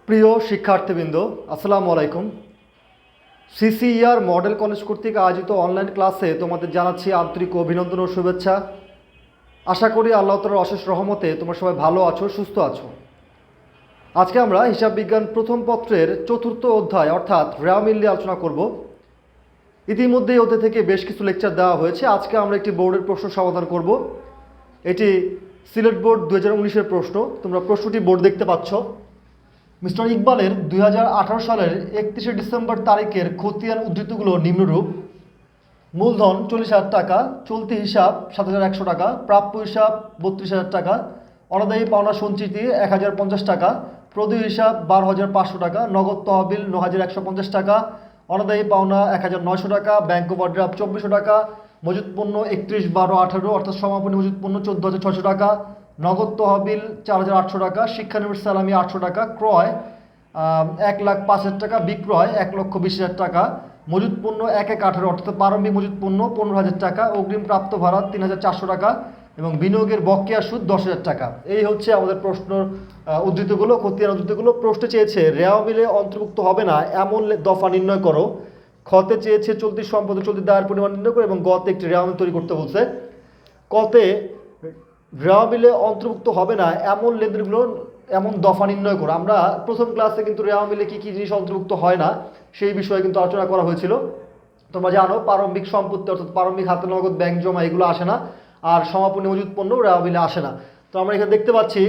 প্রিয় শিক্ষার্থীবৃন্দ, আসসালামু আলাইকুম। সিসিইআর মডেল কলেজ কর্তৃক আয়োজিত অনলাইন ক্লাসে তোমাদের জানাচ্ছি আন্তরিক অভিনন্দন ও শুভেচ্ছা। আশা করি আল্লাহ তাআলার অশেষ রহমতে তোমরা সবাই ভালো আছো, সুস্থ আছো। আজকে আমরা হিসাব বিজ্ঞান প্রথম পত্রের চতুর্থ অধ্যায় অর্থাৎ রেওয়ামিল নিয়ে আলোচনা করব। ইতিমধ্যেই ওদের থেকে বেশ কিছু লেকচার দেওয়া হয়েছে। আজকে আমরা একটি বোর্ডের প্রশ্ন সমাধান করব। এটি সিলেট বোর্ড 2019-এর প্রশ্ন। তোমরা প্রশ্নটি বোর্ড দেখতে পাচ্ছ। মিস্টার ইকবালের 2018 সালের 31শে ডিসেম্বর তারিখের খতিয়ান উদ্ধৃতগুলো নিম্নরূপ: মূলধন 40,000 টাকা, চলতি হিসাব 7,100 টাকা, প্রাপ্য হিসাব 32,000 টাকা, অনাদায়ী পাওনা সঞ্চিতি 1,050 টাকা, প্রদেয় হিসাব 12,500 টাকা, নগদ তহবিল 9,150 টাকা, অনাদায়ী পাওনা 1,900 টাকা, ব্যাংক ওভারড্রাফট 2,400 টাকা, মজুত পণ্য 31/12/18 অর্থাৎ সমাপনী মজুত পণ্য 14,600 টাকা, নগদ তহবিল 4,800 টাকা, শিক্ষানবিশ সালামি 800 টাকা, ক্রয় 1,05,000 টাকা, বিক্রয় 1,20,000 টাকা, মজুত পণ্য 1/1/18 অর্থাৎ প্রারম্ভিক মজুত পণ্য 15,000 টাকা, অগ্রিম প্রাপ্ত ভাড়া 3,400 টাকা এবং বিনিয়োগের বকেয়া সুদ 10,000 টাকা। এই হচ্ছে আমাদের প্রশ্ন উদ্ধৃতগুলো, খতিয়ান উদ্ধৃতগুলো। প্রশ্নে চেয়েছে রেওয়ামিলে অন্তর্ভুক্ত হবে না এমন দফা নির্ণয় করো। খতে চেয়েছে চলতি সম্পদ চলতি দায়ের পরিমাণ নির্ণয় করো এবং গতে একটি রেওয়ামিল তৈরি করতে বলছে। কতে রেওয়ামিলে অন্তর্ভুক্ত হবে না এমন লেনদেনগুলো এমন দফা নির্ণয় করো। আমরা প্রথম ক্লাসে কিন্তু রেওয়ামিলে কী কী জিনিস অন্তর্ভুক্ত হয় না সেই বিষয়ে কিন্তু আলোচনা করা হয়েছিল। তোমরা জানো প্রারম্ভিক সম্পত্তি অর্থাৎ প্রারম্ভিক হাতে নগদ ব্যাংক জমা এগুলো আসে না, আর সমাপনী মজুত পণ্য রেওয়ামিলে আসে না। তো আমরা এখানে দেখতে পাচ্ছি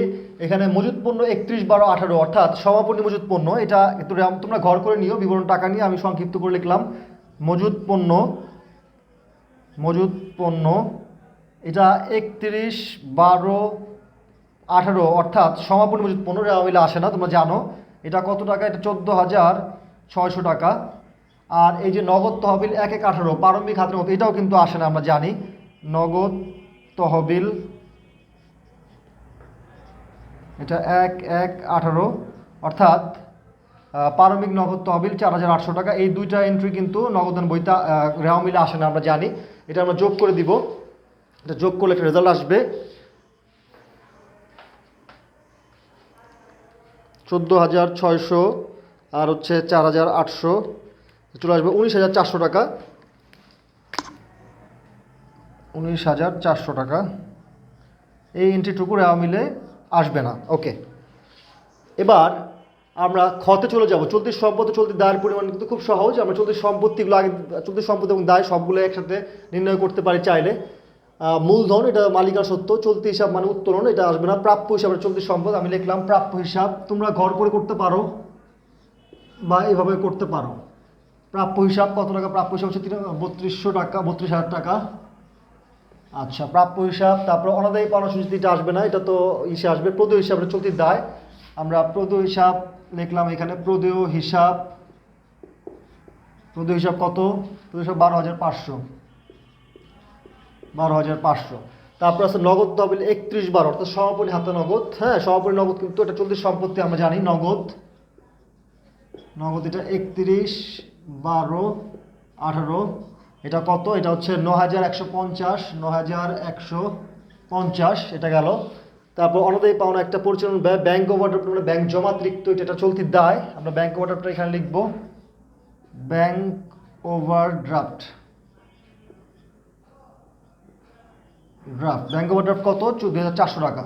এখানে মজুত পণ্য 31/12/18 অর্থাৎ সমাপনী মজুত পণ্য, এটা একটু তোমরা ঘর করে নিও বিবরণ টাকা নিয়ে, আমি সংক্ষিপ্ত করে লিখলাম। মজুত পণ্য এটা 31/12/18 অর্থাৎ সমাপনী মজুত পণ্য রেওয়ামিলে আসে না, তোমরা জানো। এটা কত টাকা? এটা 14,600 টাকা। আর এই যে নগদ তহবিল 1/1/18 প্রারম্ভিক হাতের মতো, এটাও কিন্তু আসে না, আমরা জানি। নগদ তহবিল এটা 1/1/18 অর্থাৎ প্রারম্ভিক নগদ তহবিল 4,800 টাকা। এই দুইটা এন্ট্রি কিন্তু নগদান বইটা রেওয়ামিলে আসে না, আমরা জানি। এটা আমরা যোগ করে দিব। এটা যোগ করলে একটা রেজাল্ট আসবে 14,600 আর হচ্ছে 4,800, চলে আসবে 19,400 টাকা। 19,400 টাকা এই এন্ট্রিটুকু রেওয়ামিলে আসবে না। ওকে, এবার আমরা খতে চলে যাব। চলতি সম্পত্তি চলতি দায়ের পরিমাণ কিন্তু খুব সহজ। আমরা চলতি সম্পত্তিগুলো আগে, চলতি সম্পত্তি এবং দায় সবগুলো একসাথে নির্ণয় করতে পারি চাইলে। মূলধন এটা মালিকানা সত্ত্ব, চলতি হিসাব মানে উত্তোলন, এটা আসবে না। প্রাপ্য হিসাবে চলতি সম্পদ, আমি লিখলাম প্রাপ্য হিসাব। তোমরা ঘর করে করতে পারো বা এইভাবে করতে পারো। প্রাপ্য হিসাব কত টাকা? প্রাপ্য হিসাব হচ্ছে 32,000 টাকা, 32,000 টাকা। আচ্ছা, প্রাপ্য হিসাব। তারপর অনাদায়ী পাওনা সঞ্চিতিটা আসবে না, এটা তো ইসে আসবে। প্রদেয় হিসাব চলতি দায়, আমরা প্রদেয় হিসাব লিখলাম এখানে। প্রদেয় হিসাব কত? প্রদেয় হিসাব 12,500। 12,500। তারপর আছে নগদ তহবিল 31/12 অর্থাৎ সমাপনী হাতে নগদ। হ্যাঁ, সমাপনী নগদ কিন্তু এটা চলতি সম্পত্তি, আমরা জানি। নগদ এটা 31/12/18। এটা কত? এটা হচ্ছে 9,150। 9,150 এটা গেল। তারপর অনাদায়ী পাওনা একটা পরিচালন ব্যয়, ব্যাংক ওভারড্রাফট মানে ব্যাংক জমাতিরিক্ত, এটা চলতি দায়। আমরা ব্যাংক ওভারড্রাফটটা এখানে লিখব। ব্যাংক ওভারড্রাফট কত? 2,400 টাকা।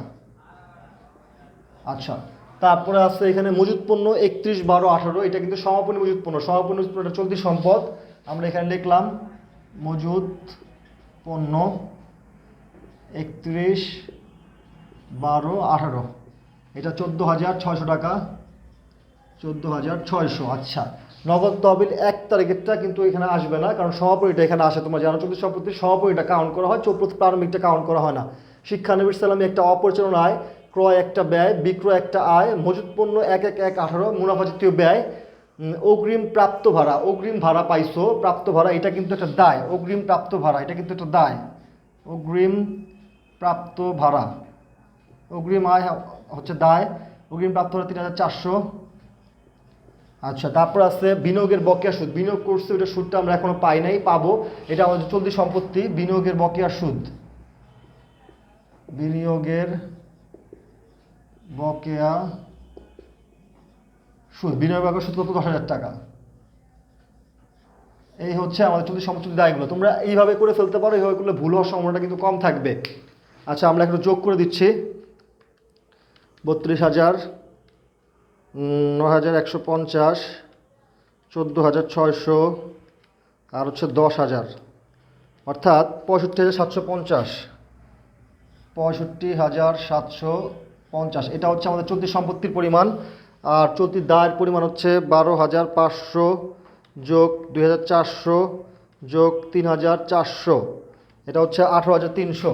আচ্ছা, তারপরে আছে এখানে মজুত পণ্য 31/12/18, এটা কিন্তু সমাপনী মজুত পণ্য। সমাপনী মজুত পণ্য চলতি সম্পদ, আমরা এখানে লিখলাম মজুত পণ্য 31/12/18, এটা 14,600 টাকা। 14,600। আচ্ছা, নগদ তহবিল 1 তারিখেরটা কিন্তু এখানে আসবে না, কারণ সমাপনীটা এখানে আসে। তোমরা জানো চলতি সম্পত্তির সমাপনীটা কাউন্ট করা হয়, প্রারম্ভিকটা কাউন্ট করা হয় না। শিক্ষানবিশ সালামি একটা অপরিচালন আয়, ক্রয় একটা ব্যয়, বিক্রয় একটা আয়, মজুত পণ্য 1/1/18 মুনাফা জাতীয় ব্যয়, অগ্রিম প্রাপ্ত ভাড়া, অগ্রিম ভাড়া পাইছো, প্রাপ্ত ভাড়া এটা কিন্তু একটা দায়। অগ্রিম প্রাপ্ত ভাড়া এটা কিন্তু একটা দায়। অগ্রিম প্রাপ্ত ভাড়া, অগ্রিম আয় হচ্ছে দায়। অগ্রিম প্রাপ্ত ভাড়া 3,400। আচ্ছা, তারপর আছে বিনিয়োগের বকেয়া সুদ। বিনিয়োগ করছে, ওইটা সুদটা আমরা এখনো পাই নাই, পাবো। এটা আমাদের চলতি সম্পত্তি। বিনিয়োগের বকেয়া সুদ, বিনিয়োগের বকেয়া সুদ, বিনিয়োগ ভাগের সুদ কত? 10,000 টাকা। এই হচ্ছে আমাদের চলতি সম্পদ চলতি দায়গুলো। তোমরা এইভাবে করে ফেলতে পারো, এইভাবে করলে ভুল হওয়ার সম্ভাবনাটা কিন্তু কম থাকবে। আচ্ছা, আমরা একটু যোগ করে দিচ্ছি। 32,000, 9,150, 14,600, আর হচ্ছে 10,000, অর্থাৎ 65,750। 65,750 এটা হচ্ছে আমাদের চলতি সম্পত্তির পরিমাণ। আর চলতি দায়ের পরিমাণ হচ্ছে 12,500 যোগ 2,400 যোগ 3,400, এটা হচ্ছে 18,300।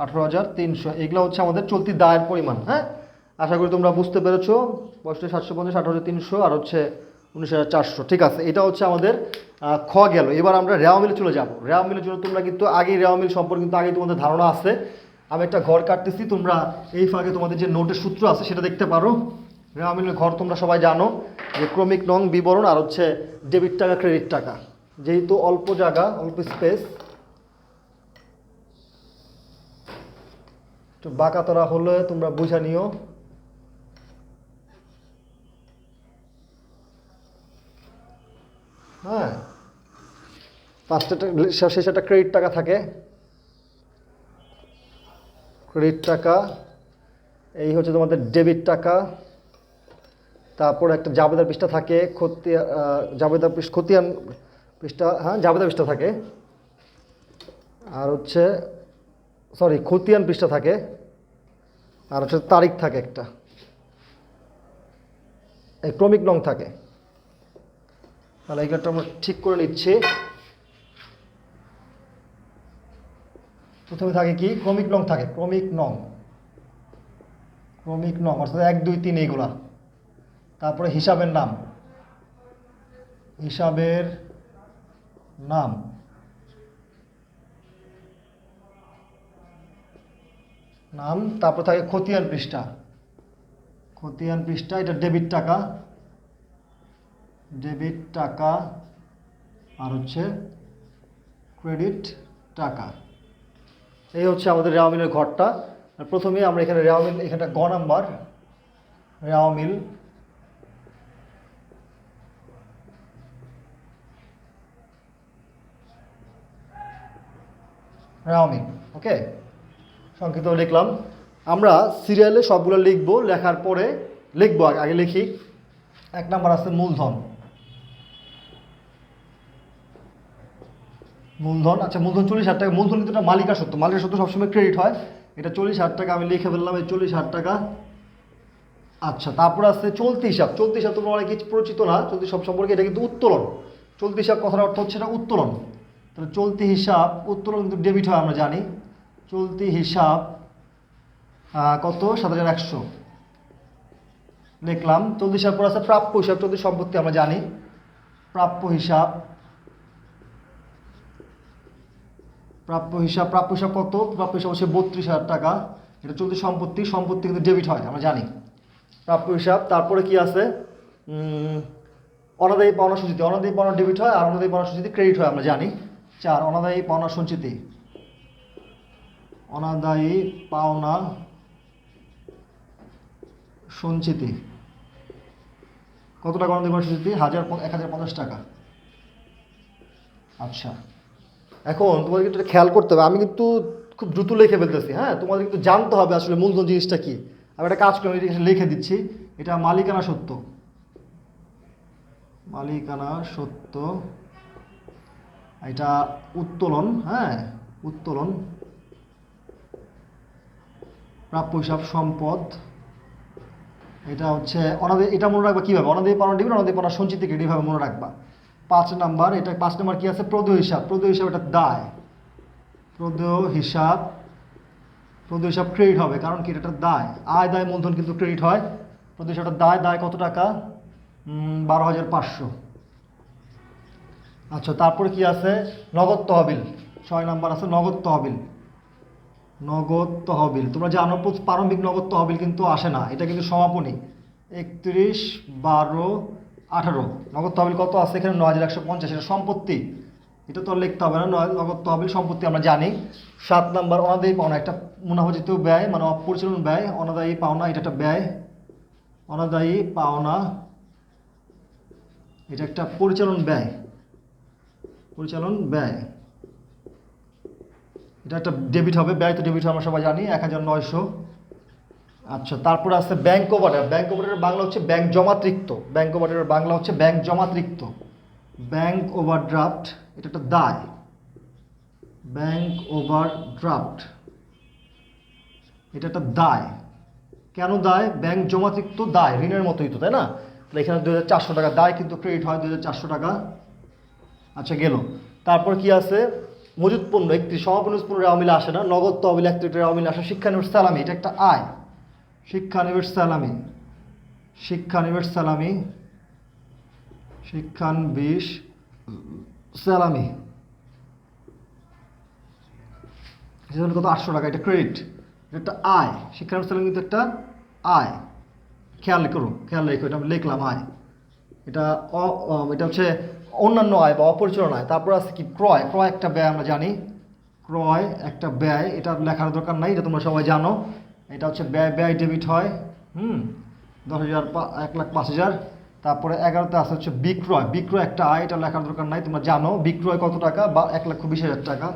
18,300 এগুলো হচ্ছে আমাদের চলতি দায়ের পরিমাণ। হ্যাঁ, আশা করি তোমরা বুঝতে পেরেছো। 65,750, 18,300 আর হচ্ছে 19,400। ঠিক আছে, এটা হচ্ছে আমাদের খ গেল। এবার আমরা রেওয়া মিলে চলে যাব। রেওয়া মিলের জন্য তোমরা কিন্তু আগেই রেওয়া মিল সম্পর্কে কিন্তু আগেই তোমাদের ধারণা আছে। আমি একটা ঘর কাটতেছি, তোমরা এই ফাঁকে তোমাদের যে নোটের সূত্র আছে সেটা দেখতে পারো। রেওয়া মিলের ঘর তোমরা সবাই জানো যে ক্রমিক নং, বিবরণ আর হচ্ছে ডেবিট টাকা, ক্রেডিট টাকা। যেহেতু অল্প জায়গা, অল্প স্পেস, একটু বাঁকাতরা হলে তোমরা বুঝা নিও। হ্যাঁ, পাঁচটা শেষে একটা ক্রেডিট টাকা থাকে। ক্রেডিট টাকা, এই হচ্ছে তোমাদের ডেবিট টাকা। তারপর একটা জাবেদার পৃষ্ঠা থাকে, জাবেদার খতিয়ান পৃষ্ঠা, হ্যাঁ জাবেদার পৃষ্ঠা থাকে। আর হচ্ছে খতিয়ান পৃষ্ঠা থাকে। আর হচ্ছে তারিখ থাকে একটা, এই ক্রমিক নং থাকে। তাহলে এইটা আমরা ঠিক করে নিচ্ছি। প্রথমে থাকে কি? ক্রমিক নং থাকে। ক্রমিক নং অর্থাৎ 1, 2, 3 এইগুলা। তারপরে হিসাবের নাম, তারপর থাকে খতিয়ান পৃষ্ঠা। এটা ডেবিট টাকা আর হচ্ছে ক্রেডিট টাকা। এই হচ্ছে আমাদের রেওয়া মিলের ঘরটা। প্রথমে আমরা এখানে রেওয়া মিল, এখানটা গ নাম্বার রেওয়া মিল। ওকে, সংক্ষিপ্ত লিখলাম। আমরা সিরিয়ালে সবগুলো লিখবো, লেখার পরে লিখবো। আগে লিখি। 1 নাম্বার আছে মূলধন। আচ্ছা, মূলধন 40,000 টাকা। মূলধন কিন্তু এটা মালিকা সত্ত্ব। মালিকা সত্ত্ব সবসময় ক্রেডিট হয়। এটা 40,000 টাকা আমি লিখে ফেললাম, এই 40,000 টাকা। আচ্ছা, তারপর আছে চলতি হিসাব। চলতি হিসাব তোমরা অনেক কিছু পরিচিত না চলতি হিসাব সম্পর্কে। এটা কিন্তু উত্তোলন। চলতি হিসাব কথার অর্থ হচ্ছে এটা উত্তোলন। তাহলে চলতি হিসাব, উত্তোলন কিন্তু ডেবিট হয় আমরা জানি। চলতি হিসাব কত? 7,100 লিখলাম। চলতি হিসাব পর আছে প্রাপ্য হিসাব। চলতি সম্পত্তি আমরা জানি। প্রাপ্য হিসাব কত? প্রাপ্য হিসাব হচ্ছে 32,000 টাকা। এটা চলতি সম্পত্তি কিন্তু ডেবিট হয় আমরা জানি। প্রাপ্য হিসাব। তারপরে কি আছে? অনাদায়ী পাওনা সঞ্চিতি। অনাদায়ী পাওনা ডেবিট হয় আর অনাদায়ী পাওনা সঞ্চিতি ক্রেডিট হয় আমরা জানি। 4 অনাদায়ী পাওনা সঞ্চিতি। কত টাকা অনাদায়ী পাওনা সঞ্চিতি? 1,050 টাকা। আচ্ছা, এখন তোমাদের কিন্তু খেয়াল করতে হবে। আমি কিন্তু খুব দ্রুত লিখে ফেলতেছি। হ্যাঁ, তোমাদের কিন্তু জানতে হবে আসলে মূলধন জিনিসটা কি। আমি একটা কাজ করে লিখে দিচ্ছি। এটা মালিকানা সত্ত্ব। এটা উত্তোলন। হ্যাঁ, উত্তোলন। প্রাপ্য হিসাব সম্পদ। এটা হচ্ছে অনাদায়ী। এটা মনে রাখবা কীভাবে? অনাদায়ী পাওনা ডেবিট, অনাদায়ী পাওনা সঞ্চিতি ক্রেডিট এইভাবে মনে রাখবা। 5 নাম্বার। এটা 5 নাম্বার কি আছে? প্রদেয় হিসাব। এটা দায়। প্রদেয় হিসাব ক্রেডিট হবে, কারণ কি? এটা দায়। আয় দায় মূলধন কিন্তু ক্রেডিট হয়। প্রদেয় হিসাবটা দায় কত টাকা? 12,500। আচ্ছা, তারপরে কি আছে? নগদ তহবিল। 6 নাম্বার আছে নগদ তহবিল। তোমরা জানো প্রারম্ভিক নগদ তহবিল কিন্তু আসে না, এটা কিন্তু সমাপনী। 31, 12, 18 নগদ তহবিল কত আছে এখানে? 9,150। এটা সম্পত্তি, এটা তো লিখতে হবে না। নগদ তহবিল সম্পত্তি আমরা জানি। 7 নাম্বার অনাদায়ী পাওনা। একটা মুনাফাজিত ব্যয়, মানে অপরিচালন ব্যয়। অনাদায়ী পাওনা, এটা একটা ব্যয়। অনাদায়ী পাওনা, এটা একটা পরিচালন ব্যয়, পরিচালন ব্যয়, এটা একটা ডেবিট হবে, ব্যয় তো ডেবিট আমরা সবাই জানি 1900। আচ্ছা, তারপরে আছে ব্যাংক ওভারড্রাফট। ব্যাংক ওভারড্রাফটের বাংলা হচ্ছে ব্যাংক জমাতৃপ্ত। ব্যাংক ওভারড্রাফটের বাংলা হচ্ছে ব্যাংক জমাতৃপ্ত। ব্যাংক ওভারড্রাফট এটা একটা দায়। ব্যাংক ওভারড্রাফট এটা একটা দায়। কেন দায়? ব্যাংক জমাতৃপ্ত দায়, ঋণের মতোই তো, তাই না? তাহলে এখানে 2400 টাকা দায় কিন্তু ক্রেডিট হয় 2400 টাকা। আচ্ছা, গেল। তারপর কি আছে? মজুত পণ্য একটি সমাপনী পণ্য রেওয়ামিলে আসে না, নগদ তহবিল একটি রেওয়ামিলে আসে। শিক্ষানিবেশ সালামি এটা একটা আয়। শিক্ষানিবেশ সালামি, শিক্ষানিবেশ সালামি, শিক্ষানবিশ সালামি কত? 800 টাকা। এটা ক্রেডিট, এটা একটা আয়। শিক্ষানিবেশ সালামি কিন্তু একটা আয়। খেয়াল করো, খেয়াল রেখো, এটা আমি লিখলাম আয়। এটা এটা হচ্ছে অন্যান্য আয় বা অপরিচালন আয়। তারপর আছে কি? ক্রয়। ক্রয় একটা ব্যয়, আমরা জানি ক্রয় একটা ব্যয়, এটা লেখার দরকার নাই, এটা তোমরা সবাই জানো। এটা হচ্ছে ব্যয়, ব্যয় ডেবিট হয় 10,000, 1,05,000। তারপরে 11তে আছে হচ্ছে বিক্রয়। বিক্রয় একটা আয়, এটা লেখার দরকার নাই, তোমরা জানো বিক্রয় কত টাকা, বা 1,20,000 টাকা।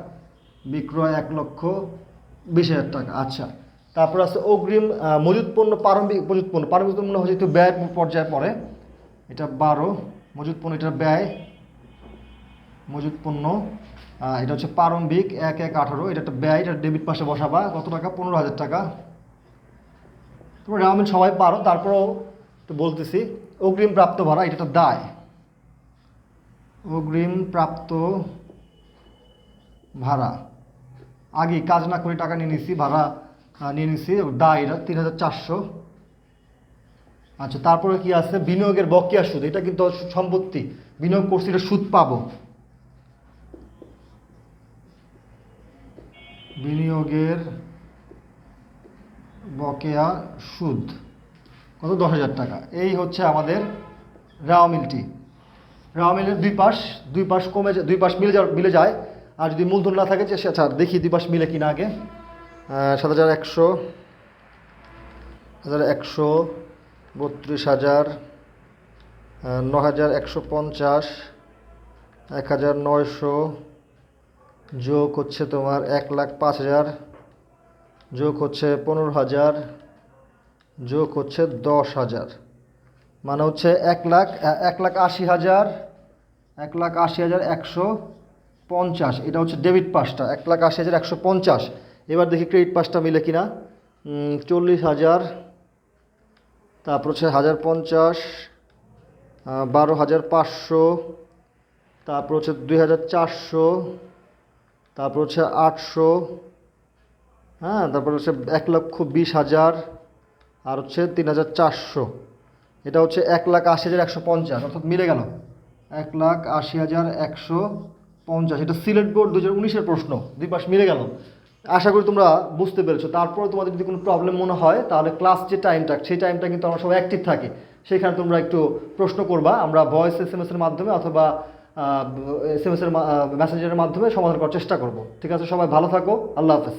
বিক্রয় 1,20,000 টাকা। আচ্ছা, তারপর আছে অগ্রিম মজুত পণ্য, প্রারম্ভিক মজুত পণ্য। প্রারম্ভিক পণ্য হচ্ছে ব্যয় পর্যায়ে পড়ে, এটা 12। মজুত পণ্য এটা ব্যয়, মজুত পণ্য এটা হচ্ছে প্রারম্ভিক 1/1/18। এটা একটা ব্যয়, এটা ডেবিট পাশে বসাবা। কত টাকা? 15,000 টাকা। তোমরা রেওয়ামিল সবাই পারো, তারপরেও একটু বলতেছি। অগ্রিম প্রাপ্ত ভাড়া এটা একটা দায়। অগ্রিম প্রাপ্ত ভাড়া, আগে কাজ না করে টাকা নিয়ে নিছি, ভাড়া নিয়ে নিছি, দায় এটা 3,400। আচ্ছা, তারপরে কি আছে? বিনিয়োগের বকেয়া সুদ। এটা কিন্তু সম্পত্তি, বিনিয়োগ করছি, এটা সুদ পাবো। বিনিয়োগের বকেয়া সুদ কত? 10,000 টাকা। এই হচ্ছে আমাদের রেওয়ামিলটি। রেওয়ামিলের দুই পাশ কমে যায়, দুই পাশ মিলে যায়। আর যদি মূলধন না থাকে, আচ্ছা দেখি দুই পাশ মিলে কিনা আগে। 7,100, 1,100, 32,000, 9,150, 1,900, যোগ হচ্ছে তোমার 1,05,000, যোগ হচ্ছে 15,000, যোগ হচ্ছে 10,000, মানে হচ্ছে 1,80,000, 1,80,150। এটা হচ্ছে ডেবিট পাশটা, 1,80,150। এবার দেখি ক্রেডিট পাশটা মিলে কিনা। 40,000, তারপর হচ্ছে 1,050, 12,500, তারপর হচ্ছে 2,400, তারপর হচ্ছে 800, হ্যাঁ, তারপর হচ্ছে 1,20,000, আর হচ্ছে 3,400। এটা হচ্ছে 1,80,150, অর্থাৎ মিলে গেল 1,80,150। এটা সিলেট বোর্ড 2019-এর প্রশ্ন, দুই পাশ মিলে গেল। আশা করি তোমরা বুঝতে পেরেছো। তারপরে তোমাদের যদি কোনো প্রবলেম মনে হয়, তাহলে ক্লাস যে টাইমটা, সেই টাইমটা কিন্তু আমরা সবাই অ্যাক্টিভ থাকি, সেখানে তোমরা একটু প্রশ্ন করবা, আমরা ভয়েস SMS-এর মাধ্যমে অথবা SMS-এর মেসেঞ্জারের মাধ্যমে সমাধান করার চেষ্টা করব। ঠিক আছে, সবাই ভালো থাকো, আল্লাহ হাফেজ।